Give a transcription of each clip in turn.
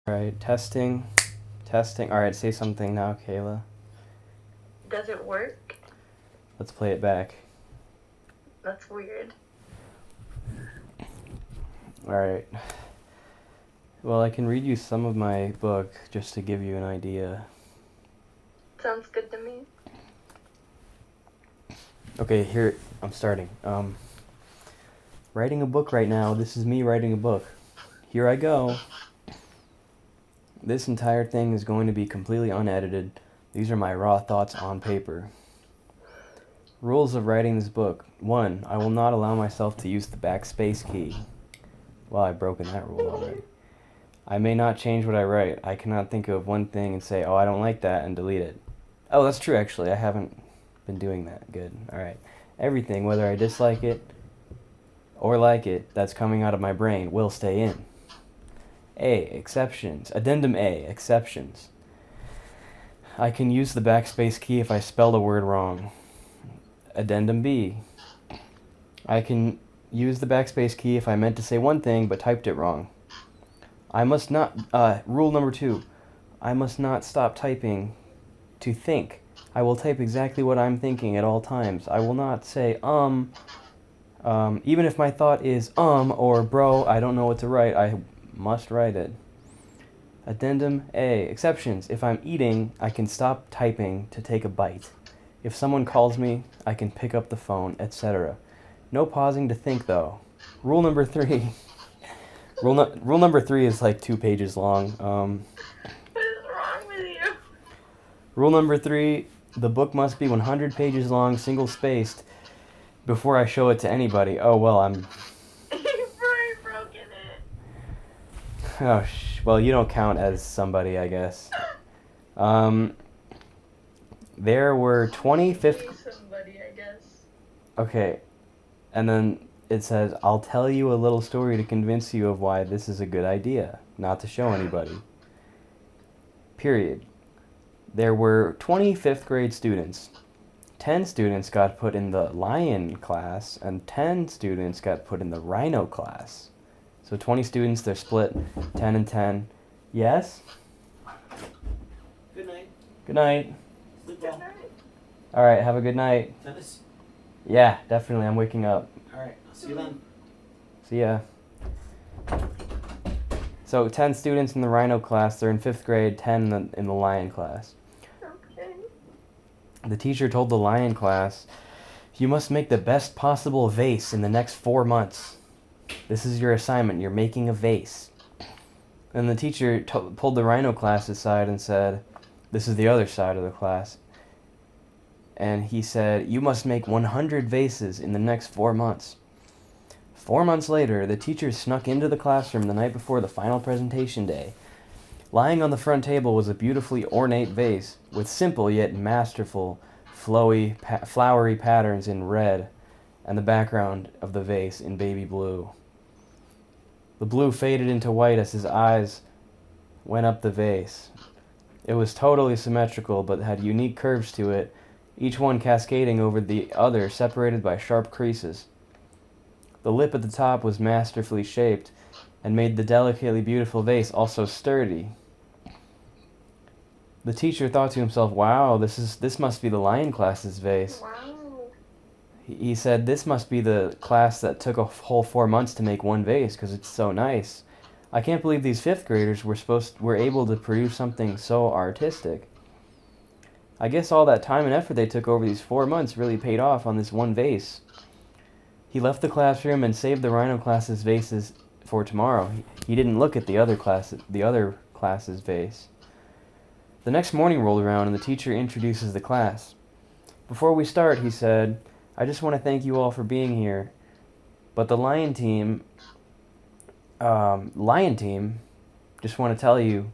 Alright, testing. Testing. Alright, say something now, Kayla. Does it work? Let's play it back. That's weird. Alright. Well, I can read you some of my book just to give you an idea. Sounds good to me. Okay, here, I'm starting. Writing a book right now. This is me writing a book. Here I go. This entire thing is going to be completely unedited. These are my raw thoughts on paper. Rules of writing this book. 1. I will not allow myself to use the backspace key. Well, I've broken that rule already. I may not change what I write. I cannot think of one thing and say, oh, I don't like that, and delete it. Oh, that's true, actually. I haven't been doing that. Good. Alright. Everything, whether I dislike it or like it, that's coming out of my brain will stay in. A. Exceptions. Addendum A. Exceptions. I can use the backspace key if I spelled a word wrong. Addendum B. I can use the backspace key if I meant to say one thing but typed it wrong. I must not, rule number 2, I must not stop typing to think. I will type exactly what I'm thinking at all times. I will not say, even if my thought is, or bro, I don't know what to write, I must write it. Addendum A. Exceptions. If I'm eating, I can stop typing to take a bite. If someone calls me, I can pick up the phone, etc. No pausing to think, though. Rule number 3. Rule number 3 is like 2 pages long. What is wrong with you? Rule number 3, the book must be 100 pages long, single-spaced, before I show it to anybody. Oh, well, You've already broken it. Oh, well, you don't count as somebody, I guess. There were 20 fifth... Somebody, I guess. Okay, and then it says, I'll tell you a little story to convince you of why this is a good idea, not to show anybody. Period. There were 20 fifth grade students. 10 students got put in the lion class, and 10 students got put in the rhino class. So 20 students, they're split 10 and 10. Yes? Good night. Good night. Sleep Good well. night. All right, have a good night. Tennis. Yeah, definitely. I'm waking up. All right. I'll see you then. See ya. So 10 students in the rhino class, they're in 5th grade, 10 in the lion class. Okay. The teacher told the lion class, you must make the best possible vase in the next 4 months. This is your assignment. You're making a vase. And the teacher pulled the rhino class aside and said, this is the other side of the class. And he said, you must make 100 vases in the next 4 months. 4 months later, the teacher snuck into the classroom the night before the final presentation day. Lying on the front table was a beautifully ornate vase with simple yet masterful, flowery patterns in red, and the background of the vase in baby blue. The blue faded into white as his eyes went up the vase. It was totally symmetrical, but had unique curves to it, each one cascading over the other, separated by sharp creases. The lip at the top was masterfully shaped, and made the delicately beautiful vase also sturdy. The teacher thought to himself, wow, this must be the lion class's vase. Wow. He said, this must be the class that took a whole 4 months to make one vase, because it's so nice. I can't believe these 5th graders were able to produce something so artistic. I guess all that time and effort they took over these 4 months really paid off on this one vase. He left the classroom and saved the rhino class's vases for tomorrow. He didn't look at the other class's vase. The next morning rolled around and the teacher introduces the class. Before we start, he said, I just want to thank you all for being here. But the lion team, just want to tell you,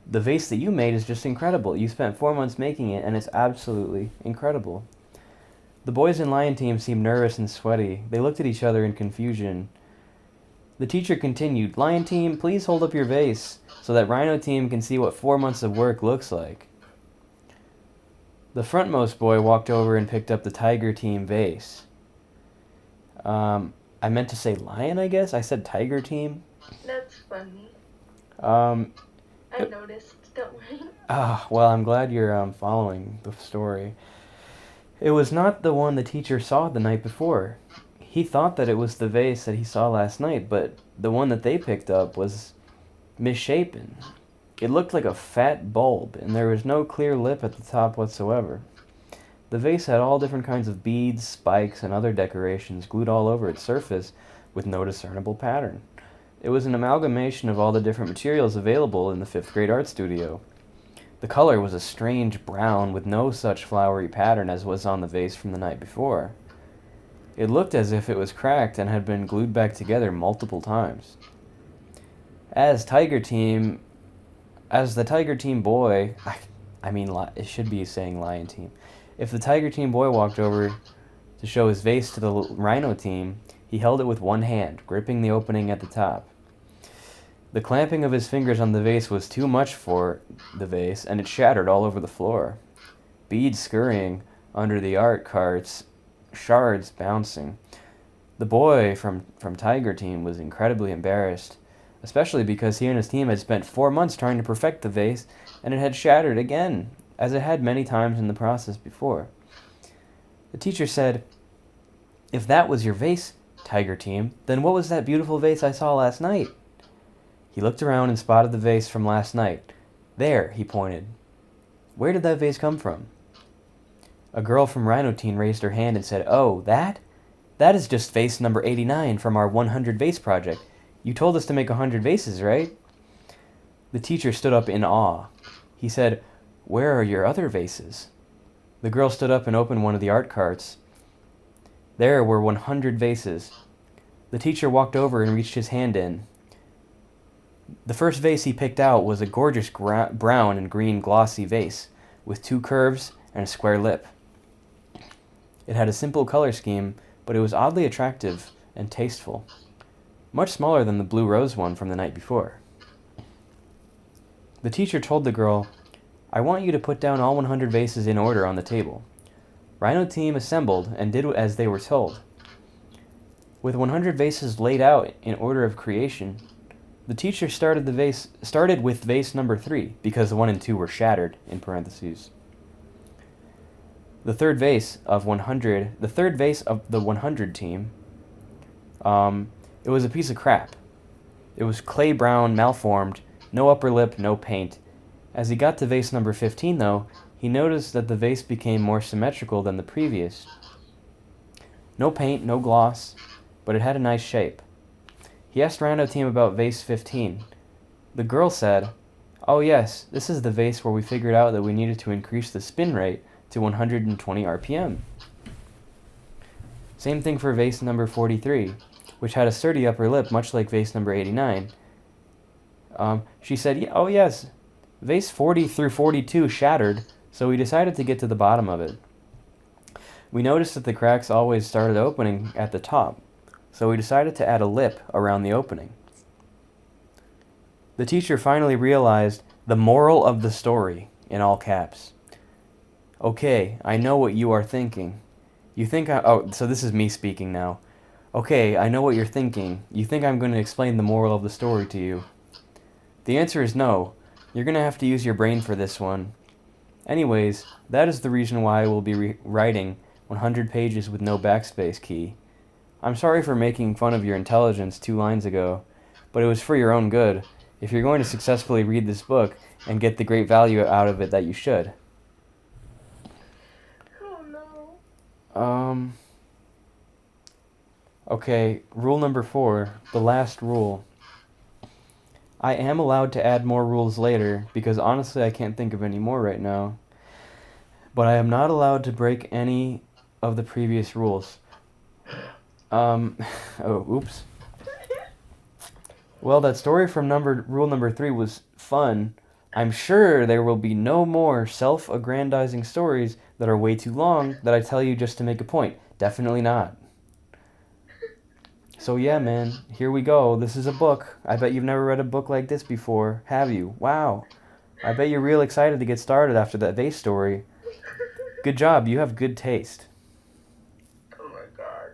the vase that you made is just incredible. You spent 4 months making it, and it's absolutely incredible. The boys in lion team seemed nervous and sweaty. They looked at each other in confusion. The teacher continued, lion team, please hold up your vase so that rhino team can see what 4 months of work looks like. The frontmost boy walked over and picked up the tiger team vase. I meant to say lion, I guess. I said tiger team. That's funny. I noticed. Don't worry. Well, I'm glad you're following the story. It was not the one the teacher saw the night before. He thought that it was the vase that he saw last night, but the one that they picked up was misshapen. It looked like a fat bulb, and there was no clear lip at the top whatsoever. The vase had all different kinds of beads, spikes, and other decorations glued all over its surface with no discernible pattern. It was an amalgamation of all the different materials available in the fifth grade art studio. The color was a strange brown with no such flowery pattern as was on the vase from the night before. It looked as if it was cracked and had been glued back together multiple times. As the Tiger Team boy, it should be saying Lion Team. If the Tiger Team boy walked over to show his vase to the Rhino Team, he held it with one hand, gripping the opening at the top. The clamping of his fingers on the vase was too much for the vase, and it shattered all over the floor. Beads scurrying under the art carts, shards bouncing. The boy from Tiger Team was incredibly embarrassed, especially because he and his team had spent 4 months trying to perfect the vase, and it had shattered again, as it had many times in the process before. The teacher said, "If that was your vase, Tiger Team, then what was that beautiful vase I saw last night?" He looked around and spotted the vase from last night. "There," he pointed. "Where did that vase come from?" A girl from Rhino Team raised her hand and said, "Oh, that? That is just vase number 89 from our 100 vase project. You told us to make 100 vases, right?" The teacher stood up in awe. He said, "Where are your other vases?" The girl stood up and opened one of the art carts. There were 100 vases. The teacher walked over and reached his hand in. The first vase he picked out was a gorgeous brown and green glossy vase with 2 curves and a square lip. It had a simple color scheme, but it was oddly attractive and tasteful, much smaller than the blue rose one from the night before. The teacher told the girl, "I want you to put down all 100 vases in order on the table." Rhino Team assembled and did as they were told. With 100 vases laid out in order of creation, the teacher started with vase number 3 because the 1 and 2 were shattered, in parentheses. The third vase of the 100 team, it was a piece of crap. It was clay brown, malformed, no upper lip, no paint. As he got to vase number 15, though, he noticed that the vase became more symmetrical than the previous. No paint, no gloss, but it had a nice shape. He asked Rhino Team about vase 15. The girl said, "Oh yes, this is the vase where we figured out that we needed to increase the spin rate to 120 RPM. Same thing for vase number 43, which had a sturdy upper lip much like vase number 89. She said, "Oh yes, vase 40 through 42 shattered, so we decided to get to the bottom of it. We noticed that the cracks always started opening at the top, so we decided to add a lip around the opening." The teacher finally realized the moral of the story, in all caps. "Okay, I know what you are thinking. So this is me speaking now. Okay, I know what you're thinking. You think I'm going to explain the moral of the story to you. The answer is no. You're going to have to use your brain for this one. Anyways, that is the reason why I will be writing 100 pages with no backspace key. I'm sorry for making fun of your intelligence 2 lines ago, but it was for your own good, if you're going to successfully read this book and get the great value out of it that you should." Oh no. Okay, rule number 4, the last rule. I am allowed to add more rules later, because honestly I can't think of any more right now. But I am not allowed to break any of the previous rules. Oops. Well, that story from rule number 3 was fun. I'm sure there will be no more self-aggrandizing stories that are way too long that I tell you just to make a point. Definitely not. So yeah, man, here we go. This is a book. I bet you've never read a book like this before, have you? Wow. I bet you're real excited to get started after that vase story. Good job, you have good taste. Oh my god.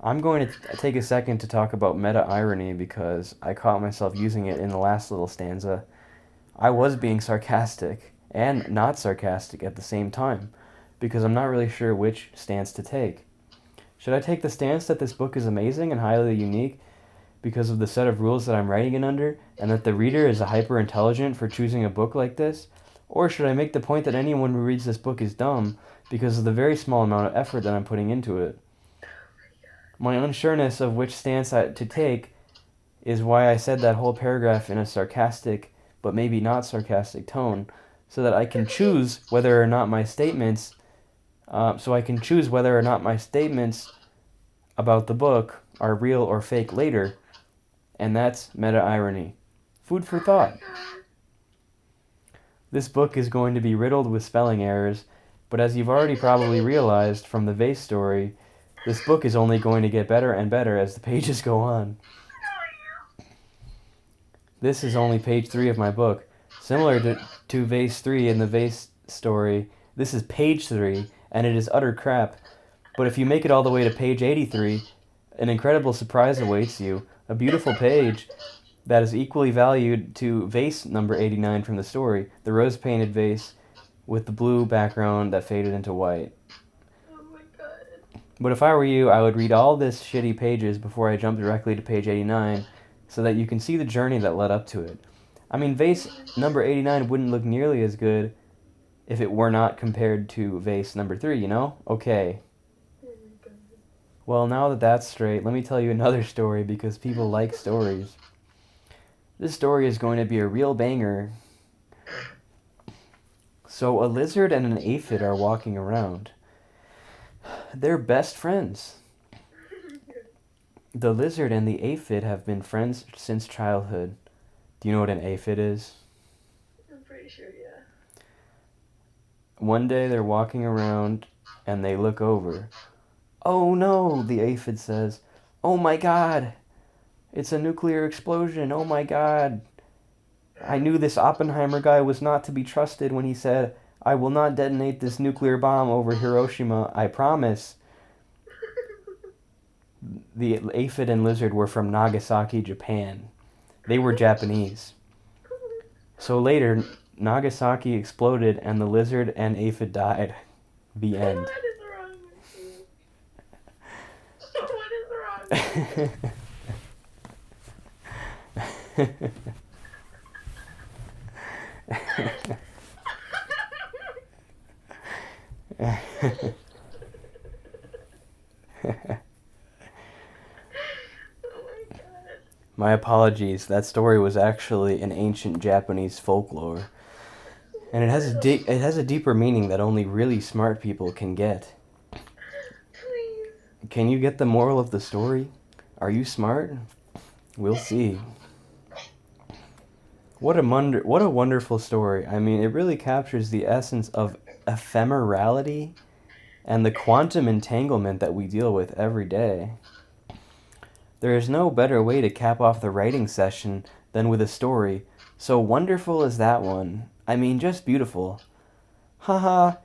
I'm going to take a second to talk about meta-irony because I caught myself using it in the last little stanza. I was being sarcastic and not sarcastic at the same time because I'm not really sure which stance to take. Should I take the stance that this book is amazing and highly unique because of the set of rules that I'm writing it under and that the reader is a hyper-intelligent for choosing a book like this? Or should I make the point that anyone who reads this book is dumb because of the very small amount of effort that I'm putting into it? My unsureness of which stance to take is why I said that whole paragraph in a sarcastic but maybe not sarcastic tone, so that I can choose whether or not my statements about the book are real or fake later, and that's meta-irony. Food for thought. This book is going to be riddled with spelling errors, but as you've already probably realized from the vase story, this book is only going to get better and better as the pages go on. This is only page 3 of my book. Similar to vase 3 in the vase story, this is page 3, and it is utter crap. But if you make it all the way to page 83, an incredible surprise awaits you. A beautiful page that is equally valued to vase number 89 from the story, the rose-painted vase with the blue background that faded into white. Oh my god. But if I were you, I would read all this shitty pages before I jump directly to page 89 so that you can see the journey that led up to it. I mean, vase number 89 wouldn't look nearly as good if it were not compared to vase number 3, you know? Okay. Oh my god. Well, now that that's straight, let me tell you another story because people like stories. This story is going to be a real banger. So, a lizard and an aphid are walking around. They're best friends. The lizard and the aphid have been friends since childhood. Do you know what an aphid is? I'm pretty sure, yeah. One day they're walking around and they look over. Oh no, the aphid says. Oh my god, it's a nuclear explosion. Oh my god. I knew this Oppenheimer guy was not to be trusted when he said, I will not detonate this nuclear bomb over Hiroshima, I promise. The aphid and lizard were from Nagasaki, Japan. They were Japanese. So later, Nagasaki exploded and the lizard and aphid died. The end. What is wrong with you? What is wrong with you? Oh my god. My apologies, that story was actually an ancient Japanese folklore. And it has a deeper meaning that only really smart people can get. Please. Can you get the moral of the story? Are you smart? We'll see. What a wonderful story. I mean, it really captures the essence of ephemerality and the quantum entanglement that we deal with every day. There is no better way to cap off the writing session than with a story so wonderful as that one. I mean, just beautiful. Haha,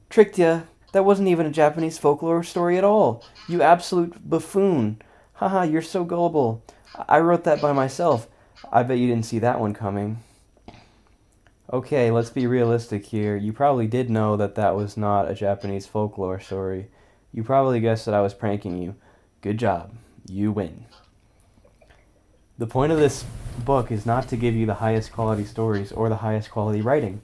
tricked ya. That wasn't even a Japanese folklore story at all. You absolute buffoon. Haha, you're so gullible. I wrote that by myself. I bet you didn't see that one coming. Okay, let's be realistic here. You probably did know that that was not a Japanese folklore story. You probably guessed that I was pranking you. Good job. You win. The point of this book is not to give you the highest quality stories or the highest quality writing,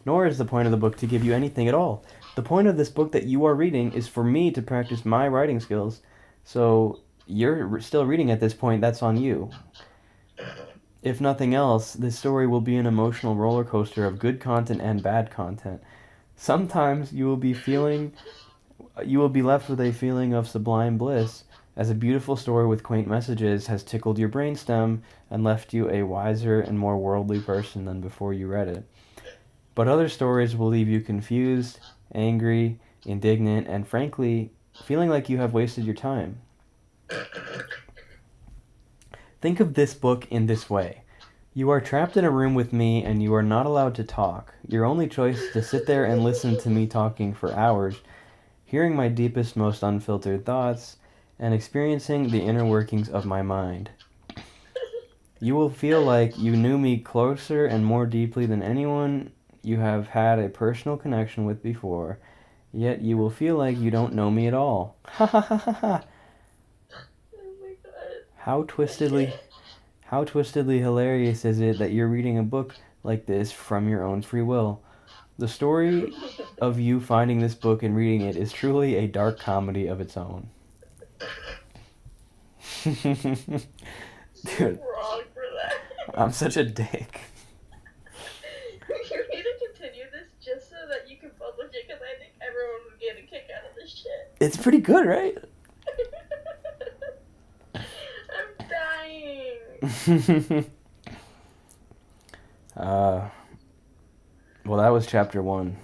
nor is the point of the book to give you anything at all. The point of this book that you are reading is for me to practice my writing skills. So you're still reading at this point, that's on you. If nothing else, this story will be an emotional roller coaster of good content and bad content. Sometimes you will be left with a feeling of sublime bliss, as a beautiful story with quaint messages has tickled your brainstem and left you a wiser and more worldly person than before you read it. But other stories will leave you confused, angry, indignant, and frankly, feeling like you have wasted your time. Think of this book in this way. You are trapped in a room with me and you are not allowed to talk. Your only choice is to sit there and listen to me talking for hours, hearing my deepest, most unfiltered thoughts, and experiencing the inner workings of my mind. You will feel like you knew me closer and more deeply than anyone you have had a personal connection with before, yet you will feel like you don't know me at all. Ha ha ha ha ha. Oh my god. How twistedly hilarious is it that you're reading a book like this from your own free will? The story of you finding this book and reading it is truly a dark comedy of its own. Dude, Wrong for that. I'm such a dick. You need to continue this just so that you can publish it, because I think everyone would get a kick out of this shit. It's pretty good, right? I'm dying. Well, that was chapter 1.